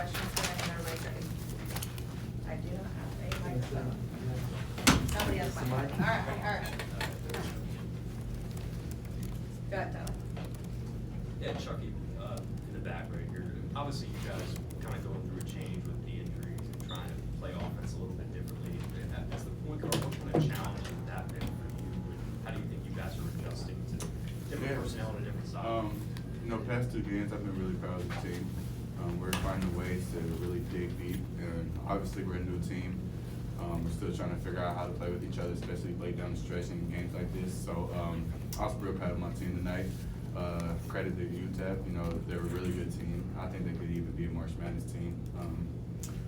questions for any of everybody second? I do not have a microphone. Somebody has a microphone. All right. Go ahead, Tyler. Yeah, Chucky, in the back right here. Obviously, you guys kind of going through a change with the injuries and trying to play offense a little bit differently. At the point guard, what kind of challenge has that been for you? How do you think you guys are adjusting to different personnel and a different style? Past 2 games, I've been really proud of the team. We're finding ways to really dig deep, and obviously we're a new team. We're still trying to figure out how to play with each other, especially late down the stretch in games like this. So I was real proud of my team tonight. Credit to UTEP, they're a really good team. I think they could even be a March Madness team.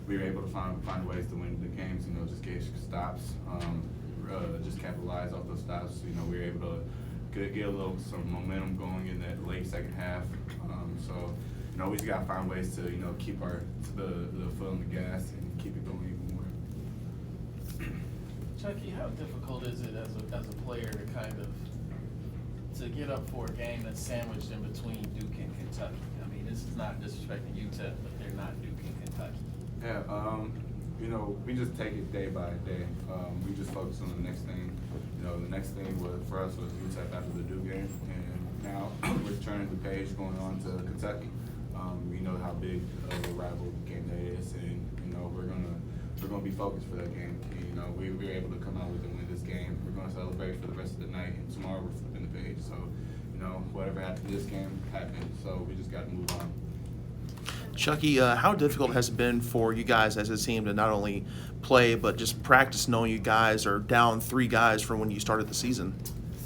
We were able to find ways to win the games, just get stops, just capitalize off those stops. We were able to get some momentum going in that late second half. So we just gotta find ways to keep the foot on the gas and keep it going even more. Chucky, how difficult is it as a player to get up for a game that's sandwiched in between Duke and Kentucky? I mean, this is not disrespecting UTEP, but they're not Duke and Kentucky. Yeah, we just take it day by day. We just focus on the next thing. The next thing for us was UTEP after the Duke game, and now we're turning the page going on to Kentucky. We know how big of a rival game that is, and we're gonna be focused for that game. We were able to come out with and win this game. We're gonna celebrate for the rest of the night, and tomorrow we're flipping the page. So, whatever happened this game happened. So we just got to move on. Chucky, how difficult has it been for you guys as a team to not only play but just practice, knowing you guys are down 3 guys from when you started the season?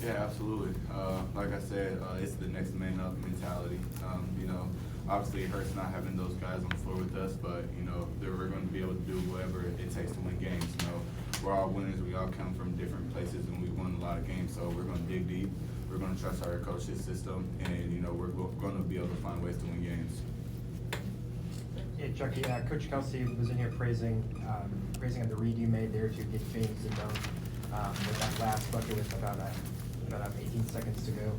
Yeah, absolutely. Like I said, it's the next man up mentality. Obviously it hurts not having those guys on the floor with us, but we're going to be able to do whatever it takes to win games. We're all winners. We all come from different places, and we won a lot of games. So we're going to dig deep. We're going to trust our coaching system, and we're going to be able to find ways to win games. Yeah, Chucky, Coach Kelsey was in here praising on the read you made there to get James in zone with that last bucket with about 18 seconds to go.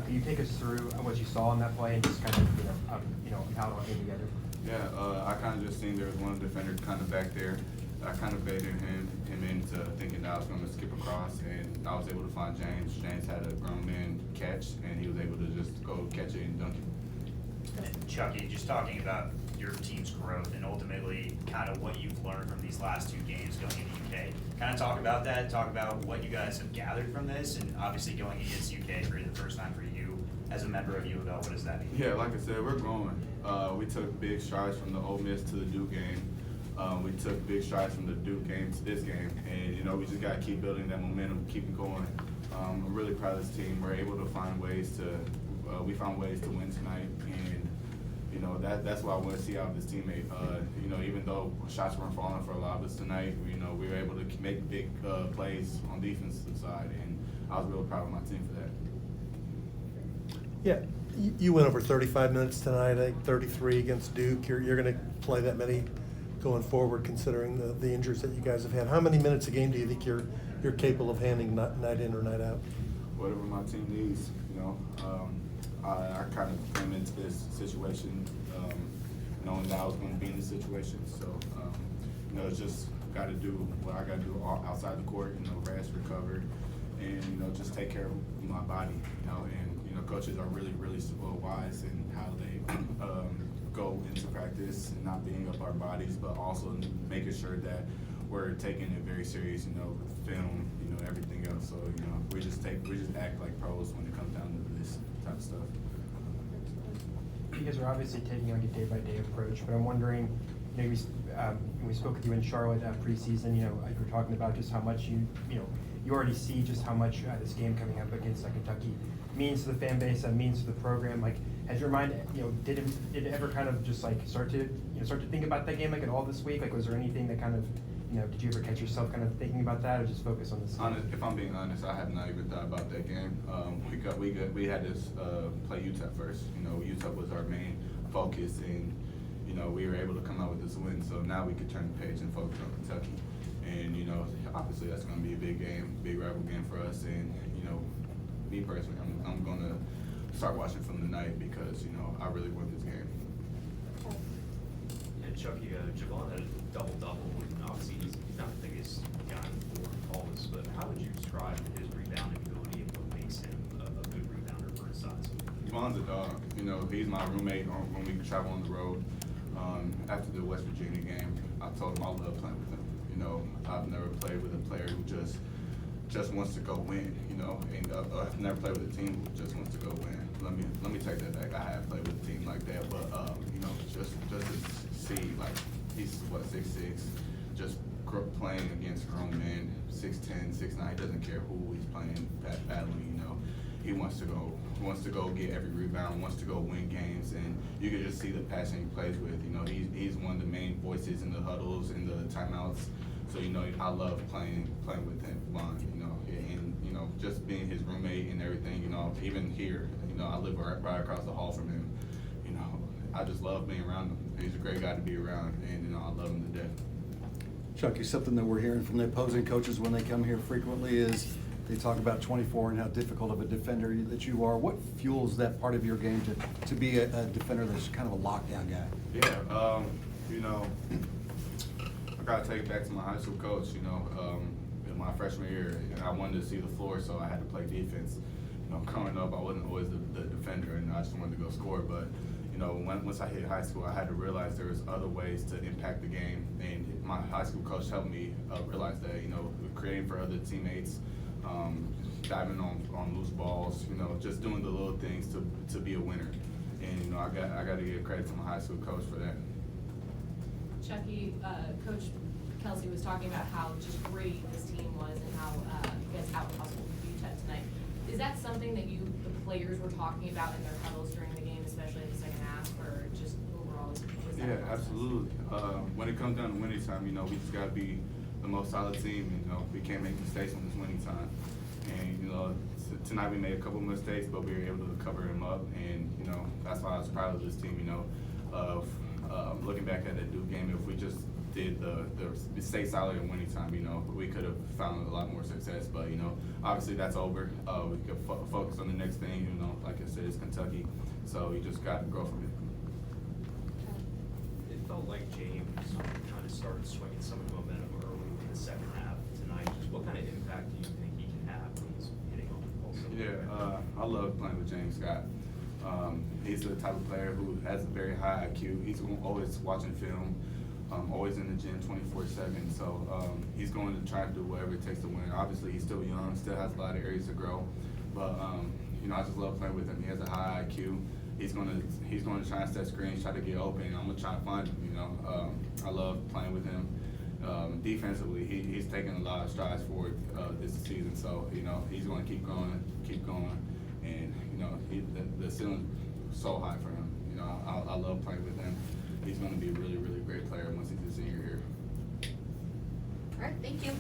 Can you take us through what you saw in that play and just kind of how it all came together? Yeah, I kind of just seen there was one defender kind of back there. I kind of baited him into thinking that I was going to skip across, and I was able to find James. James had a grown man catch, and he was able to just go catch it and dunk it. And Chucky, just talking about your team's growth and ultimately kind of what you've learned from these last 2 games going into UK. Kind of talk about that, talk about what you guys have gathered from this, and obviously going against UK for the first time for you as a member of U of L, what does that mean? Yeah, like I said, we're growing. We took big strides from the Ole Miss to the Duke game. We took big strides from the Duke game to this game, and we just got to keep building that momentum, keep it going. I'm really proud of this team. We're able to find ways we found ways to win tonight, and that's what I want to see out of this teammate. Even though shots weren't falling for a lot of us tonight, we were able to make big plays on the defensive side, and I was real proud of my team for that. Yeah, you went over 35 minutes tonight, I think 33 against Duke. You're going to play that many going forward, considering the injuries that you guys have had. How many minutes a game do you think you're capable of handling night in or night out? Whatever my team needs, I kind of came into this situation knowing that I was going to be in this situation. So, it's just got to do what I got to do outside the court, rest, recover, and, just take care of my body, and, coaches are really, really wise in how they go into practice and not beating up our bodies, but also making sure that we're taking it very serious, with film, everything else. So, we just act like pros when it comes down to this type of stuff. You guys are obviously taking like a day-by-day approach, but I'm wondering, we spoke with you in Charlotte preseason. You were talking about just how much you already see just how much this game coming up against Kentucky means to the fan base, means to the program. Like, has your mind, did it ever kind of just like start to think about that game at all this week? Like, was there anything that kind of, did you ever catch yourself kind of thinking about that, or just focus on this? If I'm being honest, I have not even thought about that game. We had to play UTEP first. UTEP was our main focus, and we were able to come out with this win. So now we could turn the page and focus on Kentucky. And obviously that's going to be a big game, big rival game for us. And me personally, I'm going to start watching from tonight because I really want this game. Yeah, Chucky, Javon had a double-double, and obviously he's not the biggest guy in the floor, tallest, but how would you describe his rebounding ability and what makes him a good rebounder for his size? Javon's a dog. You know, he's my roommate when we travel on the road. After the West Virginia game, I told him I love playing with him. You know, I've never played with a player who just wants to go win. You know, and I've never played with a team who just wants to go win. Let me take that back. I have played with a team like that, but you know, just to see like he's what 6'6", just playing against grown men, 6'10", 6'9". He doesn't care who he's playing, battling. You know, he wants to go get every rebound, wants to go win games, and you can just see the passion he plays with. You know, he's one of the main voices in the huddles, in the timeouts. So you know, I love playing with him, you know, and you know, just being his roommate and everything. You know, even here, you know, I live right across the hall from him. You know, I just love being around him. He's a great guy to be around, and you know, I love him to death. Chucky, something that we're hearing from the opposing coaches when they come here frequently is they talk about 24 and how difficult of a defender that you are. What fuels that part of your game to be a defender that's kind of a lockdown guy? Yeah, you know, I gotta take it back to my high school coach. You know, in my freshman year, and I wanted to see the floor, so I had to play defense. You know, growing up, I wasn't always the defender, and I just wanted to go score. But you know, once I hit high school, I had to realize there was other ways to impact the game, and my high school coach helped me realize that. You know, creating for other teammates, diving on loose balls. You know, just doing the little things to be a winner. And you know, I got to give credit to my high school coach for that. Chucky, Coach Kelsey was talking about how just great this team was and how you guys out-hustled UTEP tonight. Is that something that the players were talking about in their huddles during the game, especially in the second half, or just overall? Was that Yeah, a process? absolutely. When it comes down to winning time, you know, we just got to be the most solid team. You know, we can't make mistakes when it's winning time. And you know, tonight we made a couple mistakes, but we were able to cover them up. And you know, that's why I was proud of this team. You know, looking back at that Duke game, if we just did the stay solid in winning time, you know, we could have found a lot more success. But you know, obviously that's over. We could focus on the next thing. You know, like I said, it's Kentucky, so we just got to grow from it. It felt like James kind of started swinging some of the momentum early in the second half tonight. Just what kind of impact do you think he can have when he's hitting on the ball? Yeah, I love playing with James Scott. He's the type of player who has a very high IQ. He's always watching film, always in the gym 24/7. So he's going to try to do whatever it takes to win. Obviously, he's still young, still has a lot of areas to grow. But you know, I just love playing with him. He has a high IQ. He's going to try and set screens, try to get open. I'm going to try to find him. You know, I love playing with him. Defensively, he's taken a lot of strides forward this season. So you know, he's going to keep going, and you know, the ceiling's so high for him. You know, I love playing with him. He's going to be a really, really great player once he's a senior here. All right, thank you.